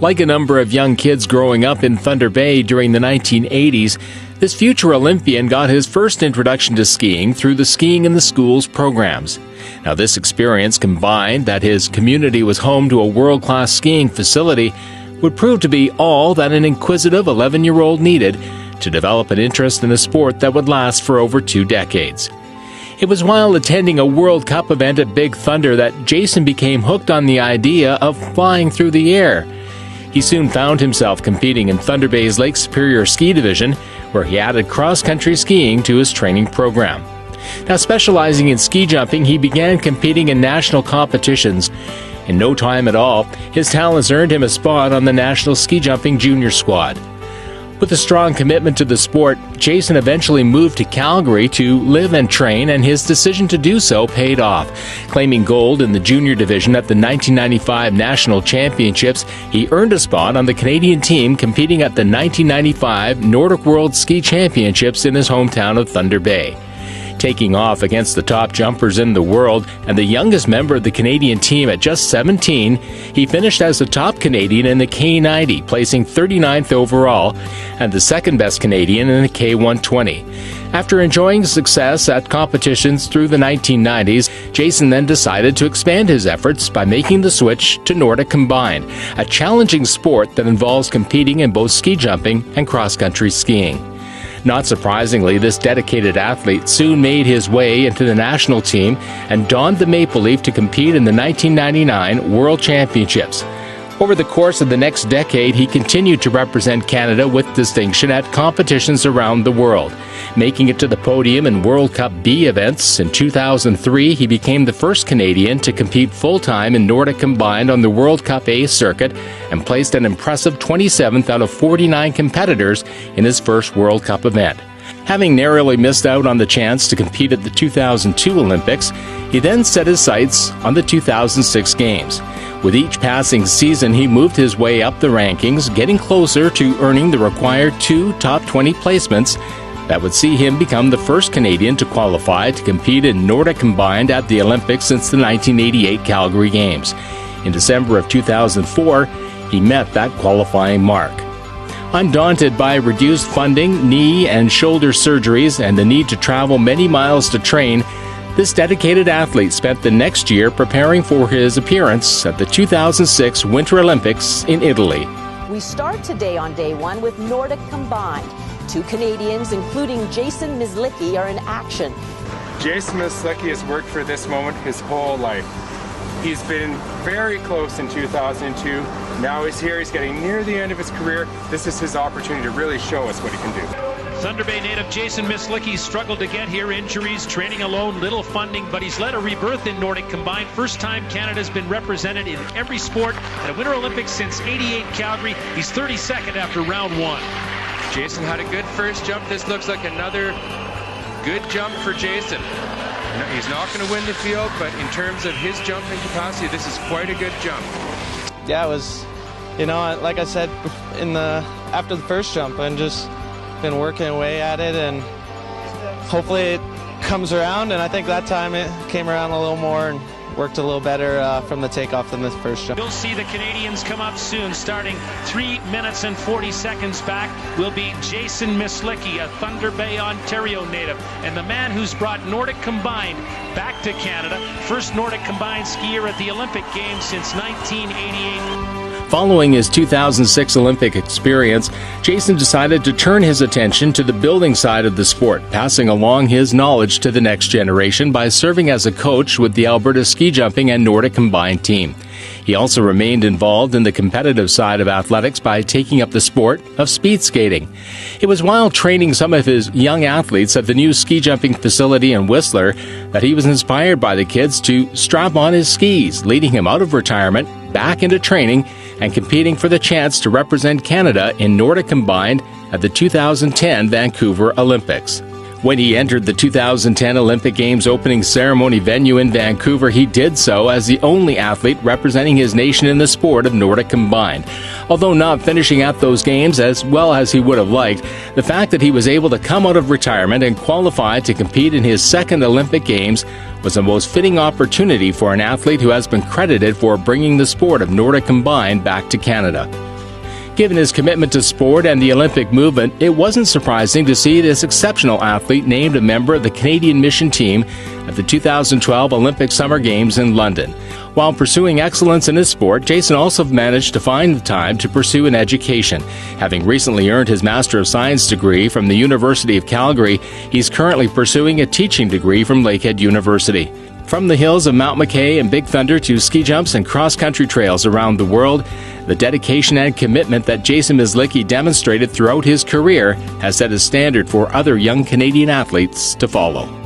Like a number of young kids growing up in Thunder Bay during the 1980s, this future Olympian got his first introduction to skiing through the Skiing in the Schools programs. Now, this experience, combined that his community was home to a world-class skiing facility, would prove to be all that an inquisitive 11-year-old needed to develop an interest in a sport that would last for over 2 decades. It was while attending a World Cup event at Big Thunder that Jason became hooked on the idea of flying through the air. He soon found himself competing in Thunder Bay's Lake Superior Ski Division, where he added cross-country skiing to his training program. Now, specializing in ski jumping, he began competing in national competitions. In no time at all, his talents earned him a spot on the National Ski Jumping Junior Squad. With a strong commitment to the sport, Jason eventually moved to Calgary to live and train, and his decision to do so paid off. Claiming gold in the junior division at the 1995 National Championships, he earned a spot on the Canadian team competing at the 1995 Nordic World Ski Championships in his hometown of Thunder Bay. Taking off against the top jumpers in the world and the youngest member of the Canadian team at just 17, he finished as the top Canadian in the K90, placing 39th overall, and the second best Canadian in the K120. After enjoying success at competitions through the 1990s, Jason then decided to expand his efforts by making the switch to Nordic Combined, a challenging sport that involves competing in both ski jumping and cross-country skiing. Not surprisingly, this dedicated athlete soon made his way into the national team and donned the maple leaf to compete in the 1999 World Championships. Over the course of the next decade, he continued to represent Canada with distinction at competitions around the world. Making it to the podium in World Cup B events, in 2003 he became the first Canadian to compete full-time in Nordic Combined on the World Cup A circuit and placed an impressive 27th out of 49 competitors in his first World Cup event. Having narrowly missed out on the chance to compete at the 2002 Olympics, he then set his sights on the 2006 Games. With each passing season, he moved his way up the rankings, getting closer to earning the required 2 top 20 placements that would see him become the first Canadian to qualify to compete in Nordic Combined at the Olympics since the 1988 Calgary Games. In December of 2004, he met that qualifying mark. Undaunted by reduced funding, knee and shoulder surgeries, and the need to travel many miles to train, this dedicated athlete spent the next year preparing for his appearance at the 2006 Winter Olympics in Italy. We start today on day one with Nordic Combined. 2 Canadians, including Jason Myslicki, are in action. Jason Myslicki has worked for this moment his whole life. He's been very close in 2002. Now he's here. He's getting near the end of his career. This is his opportunity to really show us what he can do. Thunder Bay native Jason Myslicki struggled to get here. Injuries, training alone, little funding, but he's led a rebirth in Nordic Combined. First time Canada's been represented in every sport at a Winter Olympics since '88 Calgary. He's 32nd after round 1. Jason had a good first jump. This looks like another good jump for Jason. He's not going to win the field, but in terms of his jumping capacity, this is quite a good jump. Yeah, it was, like I said after the first jump, and just been working away at it, and hopefully it comes around. And I think that time it came around a little more and worked a little better from the takeoff than the first jump. You'll see the Canadians come up soon. Starting 3 minutes and 40 seconds back will be Jason Myslicki, a Thunder Bay, Ontario native, and the man who's brought Nordic Combined back to Canada. First Nordic Combined skier at the Olympic Games since 1988. Following his 2006 Olympic experience, Jason decided to turn his attention to the building side of the sport, passing along his knowledge to the next generation by serving as a coach with the Alberta Ski Jumping and Nordic Combined team. He also remained involved in the competitive side of athletics by taking up the sport of speed skating. It was while training some of his young athletes at the new ski jumping facility in Whistler that he was inspired by the kids to strap on his skis, leading him out of retirement, back into training, and competing for the chance to represent Canada in Nordic Combined at the 2010 Vancouver Olympics. When he entered the 2010 Olympic Games opening ceremony venue in Vancouver, he did so as the only athlete representing his nation in the sport of Nordic Combined. Although not finishing at those games as well as he would have liked, the fact that he was able to come out of retirement and qualify to compete in his second Olympic Games was the most fitting opportunity for an athlete who has been credited for bringing the sport of Nordic Combined back to Canada. Given his commitment to sport and the Olympic movement, it wasn't surprising to see this exceptional athlete named a member of the Canadian mission team at the 2012 Olympic Summer Games in London. While pursuing excellence in his sport, Jason also managed to find the time to pursue an education. Having recently earned his Master of Science degree from the University of Calgary, he's currently pursuing a teaching degree from Lakehead University. From the hills of Mount McKay and Big Thunder to ski jumps and cross-country trails around the world, the dedication and commitment that Jason Myslicki demonstrated throughout his career has set a standard for other young Canadian athletes to follow.